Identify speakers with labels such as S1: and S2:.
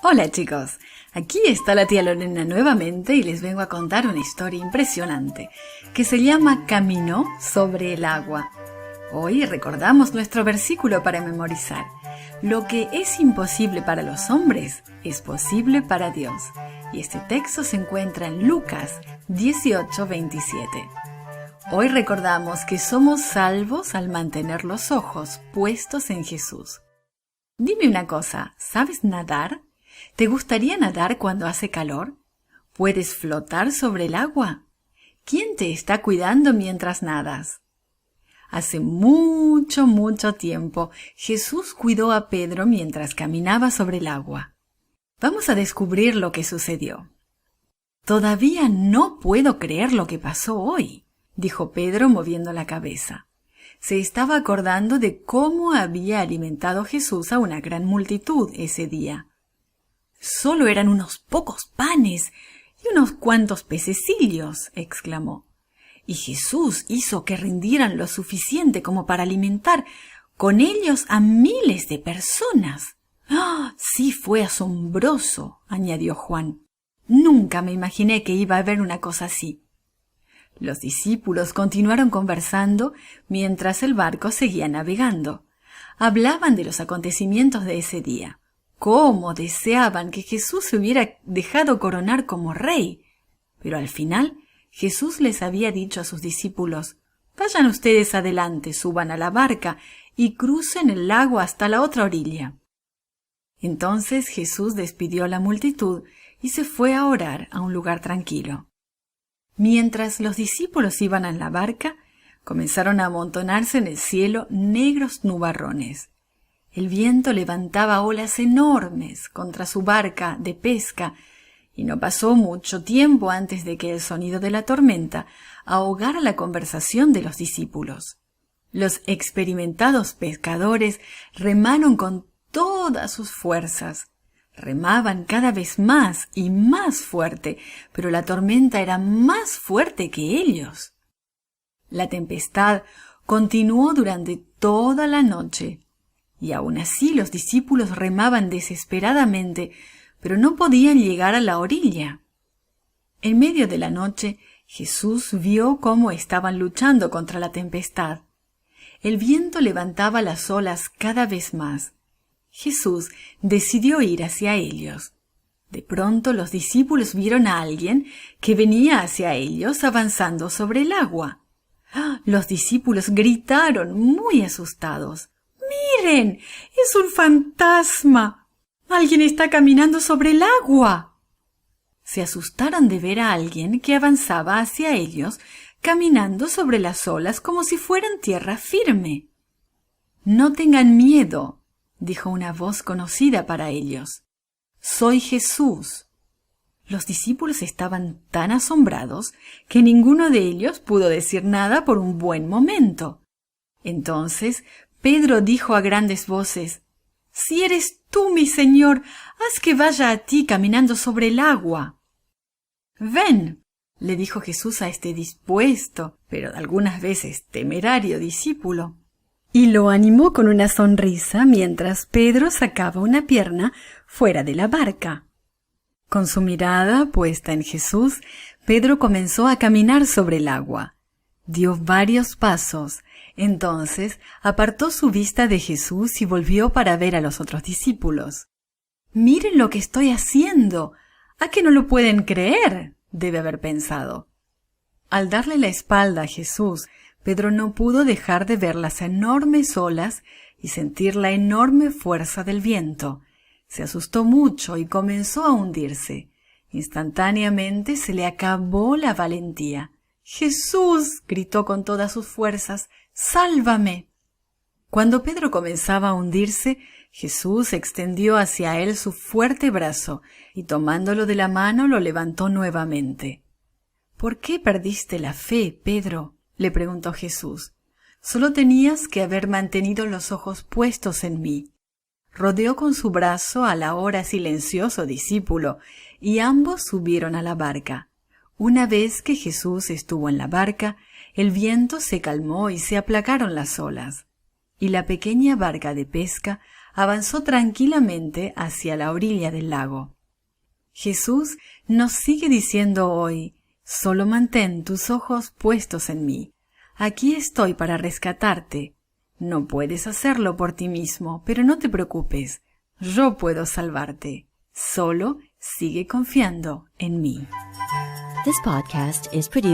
S1: Hola chicos, aquí está la tía Lorena nuevamente y les vengo a contar una historia impresionante que se llama Caminó sobre el agua. Hoy recordamos nuestro versículo para memorizar. Lo que es imposible para los hombres es posible para Dios. Y este texto se encuentra en Lucas 18:27. Hoy recordamos que somos salvos al mantener los ojos puestos en Jesús. Dime una cosa, ¿sabes nadar? ¿Te gustaría nadar cuando hace calor? ¿Puedes flotar sobre el agua? ¿Quién te está cuidando mientras nadas? Hace mucho tiempo, Jesús cuidó a Pedro mientras caminaba sobre el agua. Vamos a descubrir lo que sucedió. Todavía no puedo creer lo que pasó hoy, dijo Pedro moviendo la cabeza. Se estaba acordando de cómo había alimentado Jesús a una gran multitud ese día. Solo eran unos pocos panes y unos cuantos pececillos, exclamó. Y Jesús hizo que rindieran lo suficiente como para alimentar con ellos a miles de personas. ¡Ah! Sí, fue asombroso, añadió Juan. Nunca me imaginé que iba a haber una cosa así. Los discípulos continuaron conversando mientras el barco seguía navegando. Hablaban de los acontecimientos de ese día. Cómo deseaban que Jesús se hubiera dejado coronar como rey. Pero al final, Jesús les había dicho a sus discípulos: «Vayan ustedes adelante, suban a la barca y crucen el lago hasta la otra orilla». Entonces Jesús despidió a la multitud y se fue a orar a un lugar tranquilo. Mientras los discípulos iban en la barca, comenzaron a amontonarse en el cielo negros nubarrones. El viento levantaba olas enormes contra su barca de pesca, y no pasó mucho tiempo antes de que el sonido de la tormenta ahogara la conversación de los discípulos. Los experimentados pescadores remaron con todas sus fuerzas. Remaban cada vez más y más fuerte, pero la tormenta era más fuerte que ellos. La tempestad continuó durante toda la noche, y aún así los discípulos remaban desesperadamente, pero no podían llegar a la orilla. En medio de la noche, Jesús vio cómo estaban luchando contra la tempestad. El viento levantaba las olas cada vez más. Jesús decidió ir hacia ellos. De pronto los discípulos vieron a alguien que venía hacia ellos avanzando sobre el agua. Los discípulos gritaron muy asustados. «¡Miren! ¡Es un fantasma! ¡Alguien está caminando sobre el agua!» Se asustaron de ver a alguien que avanzaba hacia ellos, caminando sobre las olas como si fueran tierra firme. «No tengan miedo», dijo una voz conocida para ellos. «Soy Jesús». Los discípulos estaban tan asombrados que ninguno de ellos pudo decir nada por un buen momento. Entonces Pedro dijo a grandes voces: «Si eres tú, mi Señor, haz que vaya a ti caminando sobre el agua». «Ven», le dijo Jesús a este dispuesto, pero algunas veces temerario discípulo. Y lo animó con una sonrisa mientras Pedro sacaba una pierna fuera de la barca. Con su mirada puesta en Jesús, Pedro comenzó a caminar sobre el agua. Dio varios pasos, entonces apartó su vista de Jesús y volvió para ver a los otros discípulos. «Miren lo que estoy haciendo. ¿A que no lo pueden creer?», debe haber pensado. Al darle la espalda a Jesús, Pedro no pudo dejar de ver las enormes olas y sentir la enorme fuerza del viento. Se asustó mucho y comenzó a hundirse. Instantáneamente se le acabó la valentía. «¡Jesús!», gritó con todas sus fuerzas, «¡sálvame!». Cuando Pedro comenzaba a hundirse, Jesús extendió hacia él su fuerte brazo y tomándolo de la mano lo levantó nuevamente. «¿Por qué perdiste la fe, Pedro?», le preguntó Jesús. «Solo tenías que haber mantenido los ojos puestos en mí». Rodeó con su brazo al ahora silencioso discípulo y ambos subieron a la barca. Una vez que Jesús estuvo en la barca, el viento se calmó y se aplacaron las olas. Y la pequeña barca de pesca avanzó tranquilamente hacia la orilla del lago. Jesús nos sigue diciendo hoy: solo mantén tus ojos puestos en mí. Aquí estoy para rescatarte. No puedes hacerlo por ti mismo, pero no te preocupes. Yo puedo salvarte. Solo sigue confiando en mí.
S2: This podcast is produced